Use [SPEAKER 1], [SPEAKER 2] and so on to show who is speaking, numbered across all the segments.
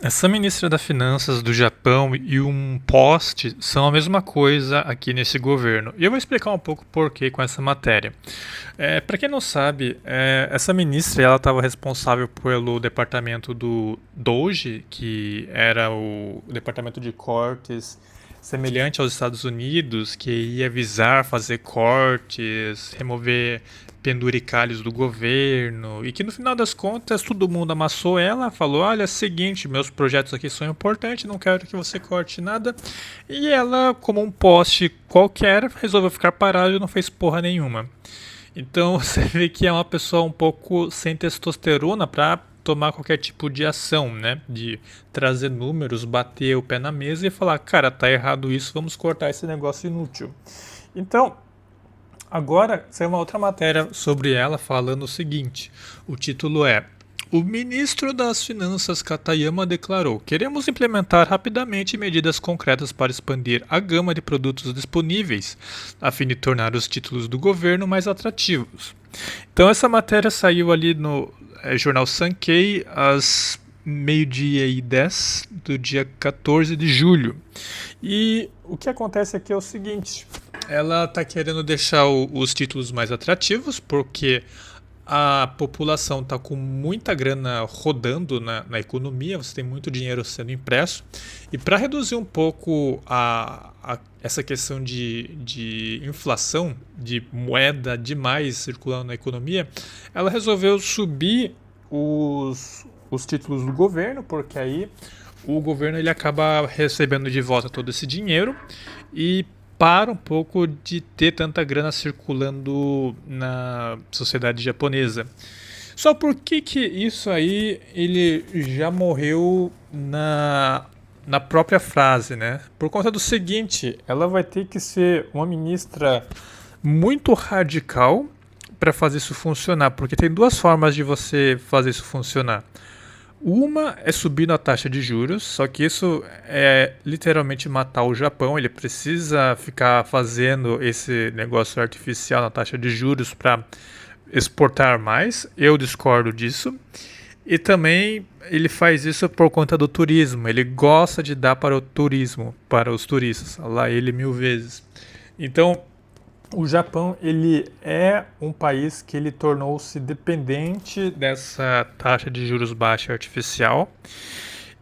[SPEAKER 1] Essa ministra das Finanças do Japão e um poste são a mesma coisa aqui nesse governo. E eu vou explicar um pouco por que com essa matéria. Para quem não sabe, essa ministra ela estava responsável pelo departamento do Doge, que era o departamento de cortes semelhante aos Estados Unidos, que ia visar fazer cortes, remover penduricalhos do governo, e que no final das contas todo mundo amassou ela, falou: olha, é o seguinte, meus projetos aqui são importantes, não quero que você corte nada. E ela, como um poste qualquer, resolveu ficar parada e não fez porra nenhuma. Então você vê que é uma pessoa um pouco sem testosterona para tomar qualquer tipo de ação, né? De trazer números, bater o pé na mesa e falar, cara, tá errado isso, vamos cortar esse negócio inútil. Então, agora saiu uma outra matéria sobre ela falando o seguinte: o título é o ministro das Finanças Katayama declarou: queremos implementar rapidamente medidas concretas para expandir a gama de produtos disponíveis, a fim de tornar os títulos do governo mais atrativos. Então, essa matéria saiu ali no jornal Sankei às meio-dia e 10 do dia 14 de julho. E o que acontece aqui é o seguinte: ela está querendo deixar os títulos mais atrativos, porque a população está com muita grana rodando na economia, você tem muito dinheiro sendo impresso, e para reduzir um pouco essa questão de inflação, de moeda demais circulando na economia, ela resolveu subir os títulos do governo, porque aí o governo ele acaba recebendo de volta todo esse dinheiro e para um pouco de ter tanta grana circulando na sociedade japonesa. Só por que isso aí ele já morreu na própria frase, né? Por conta do seguinte, ela vai ter que ser uma ministra muito radical para fazer isso funcionar, porque tem duas formas de você fazer isso funcionar. Uma é subir na taxa de juros, só que isso é literalmente matar o Japão. Ele precisa ficar fazendo esse negócio artificial na taxa de juros para exportar mais. Eu discordo disso. E também ele faz isso por conta do turismo. Ele gosta de dar para o turismo, para os turistas. Lá ele mil vezes. Então, o Japão ele é um país que ele tornou-se dependente dessa taxa de juros baixa artificial.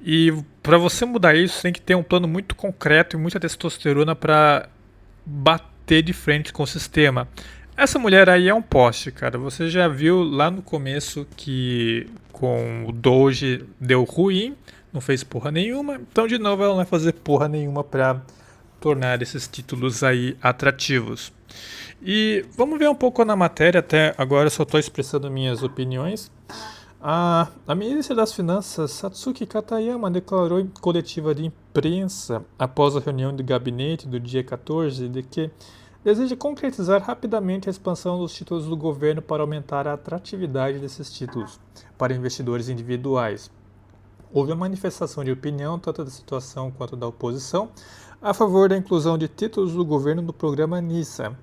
[SPEAKER 1] E para você mudar isso, tem que ter um plano muito concreto e muita testosterona para bater de frente com o sistema. Essa mulher aí é um poste, cara. Você já viu lá no começo que com o Doge deu ruim, não fez porra nenhuma. Então, de novo, ela não vai fazer porra nenhuma para tornar esses títulos aí atrativos. E vamos ver um pouco na matéria, até agora eu só estou expressando minhas opiniões. A ministra das Finanças, Satsuki Katayama, declarou em coletiva de imprensa, após a reunião de gabinete do dia 14, de que deseja concretizar rapidamente a expansão dos títulos do governo para aumentar a atratividade desses títulos para investidores individuais. Houve uma manifestação de opinião, tanto da situação quanto da oposição, a favor da inclusão de títulos do governo no programa NISA.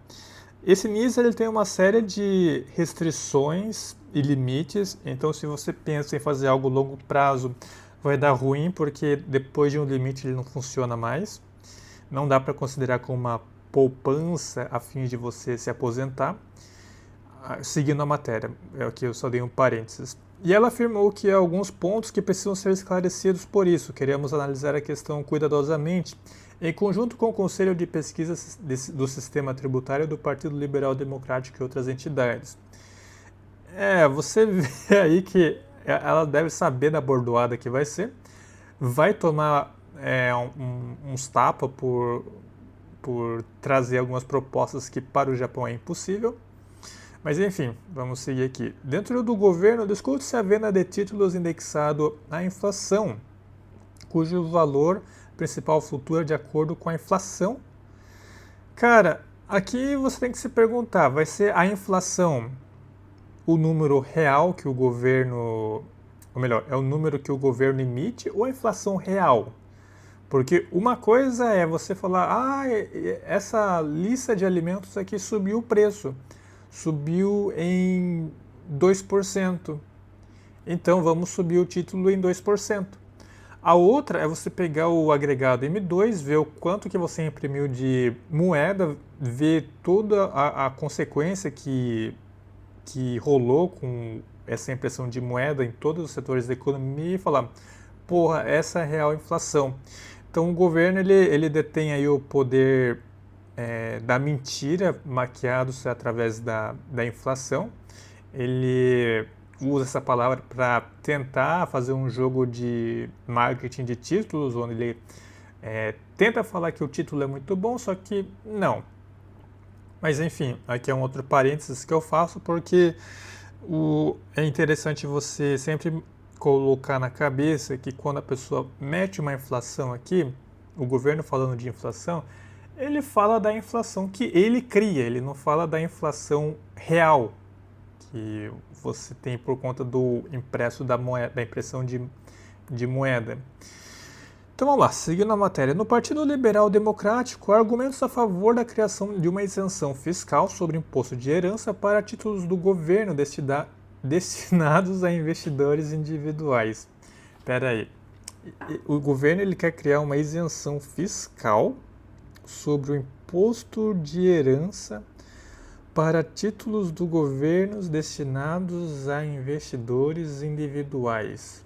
[SPEAKER 1] Esse NISA ele tem uma série de restrições e limites, então se você pensa em fazer algo a longo prazo, vai dar ruim, porque depois de um limite ele não funciona mais. Não dá para considerar como uma poupança a fim de você se aposentar. Seguindo a matéria, aqui eu só dei um parênteses. E ela afirmou que há alguns pontos que precisam ser esclarecidos por isso. Queremos analisar a questão cuidadosamente, em conjunto com o Conselho de Pesquisa do Sistema Tributário do Partido Liberal Democrático e outras entidades. Você vê aí que ela deve saber da bordoada que vai ser, vai tomar uns tapas por trazer algumas propostas que para o Japão é impossível. Mas enfim, vamos seguir aqui. Dentro do governo, discute-se a venda de títulos indexado à inflação, cujo valor principal flutua de acordo com a inflação. Cara, aqui você tem que se perguntar, vai ser a inflação o número real que o governo, ou melhor, é o número que o governo emite ou a inflação real? Porque uma coisa é você falar, essa lista de alimentos aqui subiu o preço, subiu em 2%. Então vamos subir o título em 2%. A outra é você pegar o agregado M2, ver o quanto que você imprimiu de moeda, ver toda a consequência que rolou com essa impressão de moeda em todos os setores da economia e falar, porra, essa é a real inflação. Então o governo ele detém aí o poder da mentira maquiado-se através da inflação. Ele usa essa palavra para tentar fazer um jogo de marketing de títulos, onde ele tenta falar que o título é muito bom, só que não. Mas enfim, aqui é um outro parênteses que eu faço, porque é interessante você sempre colocar na cabeça que quando a pessoa mete uma inflação aqui, o governo falando de inflação, ele fala da inflação que ele cria, ele não fala da inflação real que você tem por conta do impresso da moeda, da impressão de moeda. Então vamos lá, seguindo a matéria. No Partido Liberal Democrático, há argumentos a favor da criação de uma isenção fiscal sobre imposto de herança para títulos do governo destinados a investidores individuais. Espera aí. O governo ele quer criar uma isenção fiscal sobre o imposto de herança para títulos do governo destinados a investidores individuais.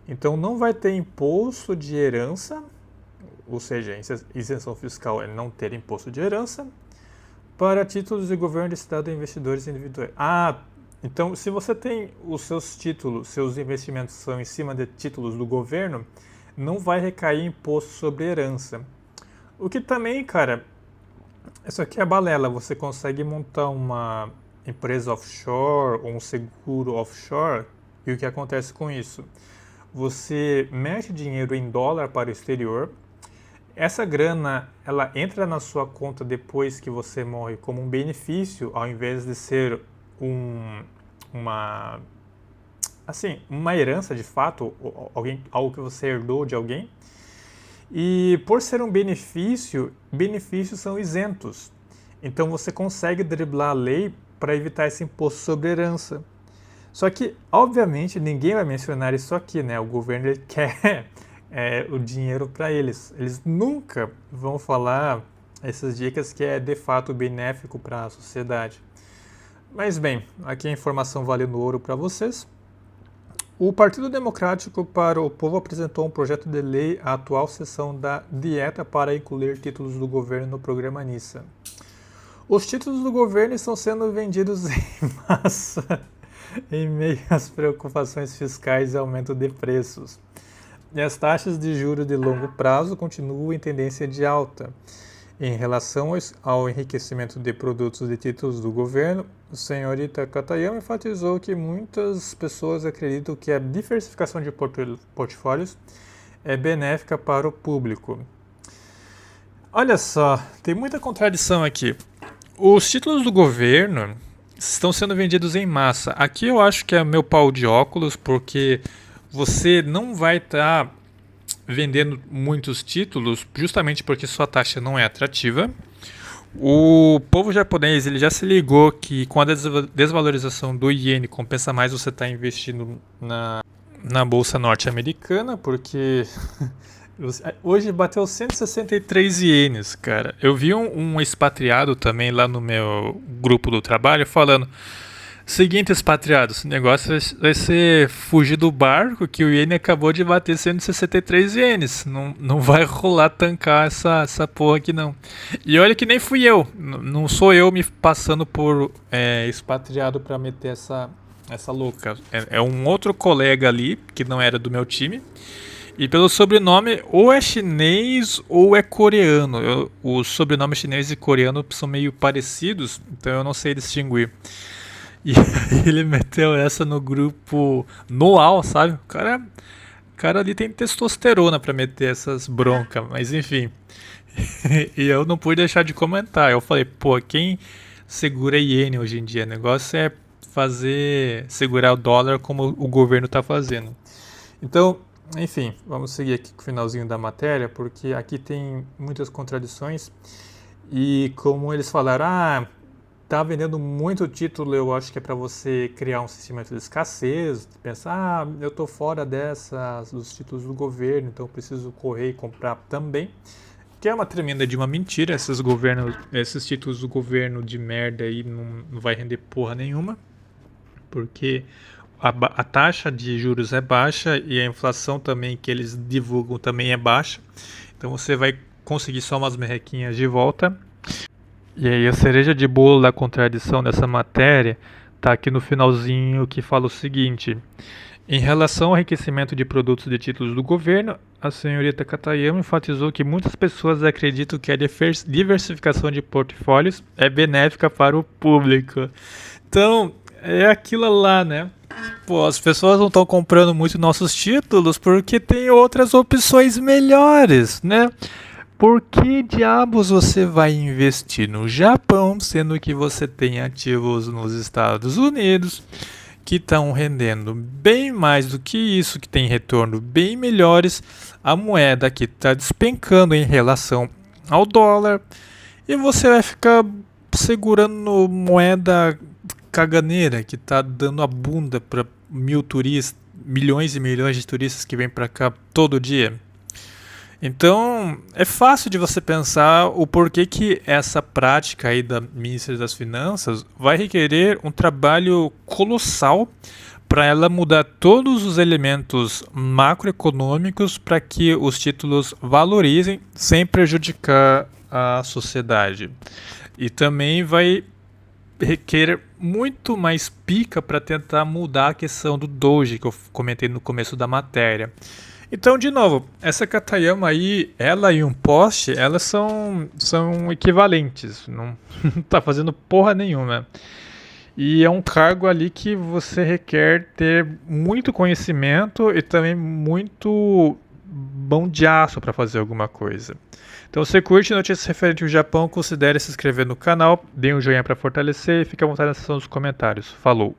[SPEAKER 1] Então não vai ter imposto de herança, ou seja, isenção fiscal é não ter imposto de herança, para títulos de governo destinado a investidores individuais. Então se você tem os seus títulos, seus investimentos são em cima de títulos do governo, não vai recair imposto sobre herança. O que também, cara, isso aqui é balela. Você consegue montar uma empresa offshore ou um seguro offshore e o que acontece com isso? Você mete dinheiro em dólar para o exterior, essa grana ela entra na sua conta depois que você morre como um benefício, ao invés de ser uma herança de fato, algo que você herdou de alguém. E por ser um benefícios são isentos. Então você consegue driblar a lei para evitar esse imposto sobre herança. Só que, obviamente, ninguém vai mencionar isso aqui, né? O governo ele quer o dinheiro para eles. Eles nunca vão falar essas dicas que é de fato benéfico para a sociedade. Mas bem, aqui a informação vale no ouro para vocês. O Partido Democrático para o Povo apresentou um projeto de lei à atual sessão da Dieta para incluir títulos do governo no programa NISA. Os títulos do governo estão sendo vendidos em massa em meio às preocupações fiscais e aumento de preços. E as taxas de juros de longo prazo continuam em tendência de alta. Em relação ao enriquecimento de produtos de títulos do governo, o senhorita Katayama enfatizou que muitas pessoas acreditam que a diversificação de portfólios é benéfica para o público. Olha só, tem muita contradição aqui. Os títulos do governo estão sendo vendidos em massa. Aqui eu acho que é meu pau de óculos, porque você não vai estar vendendo muitos títulos justamente porque sua taxa não é atrativa. O povo japonês ele já se ligou que com a desvalorização do iene compensa mais você estar investindo na bolsa norte-americana, porque hoje bateu 163 ienes, cara. Eu vi um expatriado também lá no meu grupo do trabalho falando: seguinte, expatriados, o negócio vai ser fugir do barco, que o iene acabou de bater 163 ienes. Não vai rolar tancar essa porra aqui não. E olha que nem fui eu. Não sou eu me passando por expatriado pra meter essa louca. É um outro colega ali, que não era do meu time. E pelo sobrenome, ou é chinês ou é coreano. Os sobrenomes chinês e coreano são meio parecidos, então eu não sei distinguir. E ele meteu essa no grupo noal, sabe? O cara ali tem testosterona pra meter essas broncas, mas enfim. E eu não pude deixar de comentar. Eu falei, pô, quem segura iene hoje em dia? O negócio é segurar o dólar como o governo tá fazendo. Então, enfim, vamos seguir aqui com o finalzinho da matéria, porque aqui tem muitas contradições. E como eles falaram, tá vendendo muito título, eu acho que é para você criar um sentimento de escassez, pensar, eu tô fora dos títulos do governo, então eu preciso correr e comprar também. Que é uma tremenda de uma mentira, esses títulos do governo de merda aí não vai render porra nenhuma, porque a taxa de juros é baixa e a inflação também que eles divulgam também é baixa. Então você vai conseguir só umas merrequinhas de volta. E aí a cereja de bolo da contradição dessa matéria está aqui no finalzinho que fala o seguinte: em relação ao enriquecimento de produtos de títulos do governo, a senhorita Katayama enfatizou que muitas pessoas acreditam que a diversificação de portfólios é benéfica para o público. Então, é aquilo lá, né? Pô, as pessoas não estão comprando muito nossos títulos porque tem outras opções melhores, né? Por que diabos você vai investir no Japão, sendo que você tem ativos nos Estados Unidos que estão rendendo bem mais do que isso, que tem retorno bem melhores, a moeda que está despencando em relação ao dólar, e você vai ficar segurando moeda caganeira que está dando a bunda para milhões e milhões de turistas que vêm para cá todo dia. Então, é fácil de você pensar o porquê que essa prática aí da Ministra das Finanças vai requerer um trabalho colossal para ela mudar todos os elementos macroeconômicos para que os títulos valorizem sem prejudicar a sociedade. E também vai requer muito mais pica para tentar mudar a questão do Doge que eu comentei no começo da matéria. Então, de novo, essa Katayama aí, ela e um poste, elas são equivalentes, não tá fazendo porra nenhuma. E é um cargo ali que você requer ter muito conhecimento e também muito bom de aço para fazer alguma coisa. Então, se você curte notícias referentes ao Japão, considere se inscrever no canal, dê um joinha para fortalecer e fique à vontade na seção dos comentários. Falou!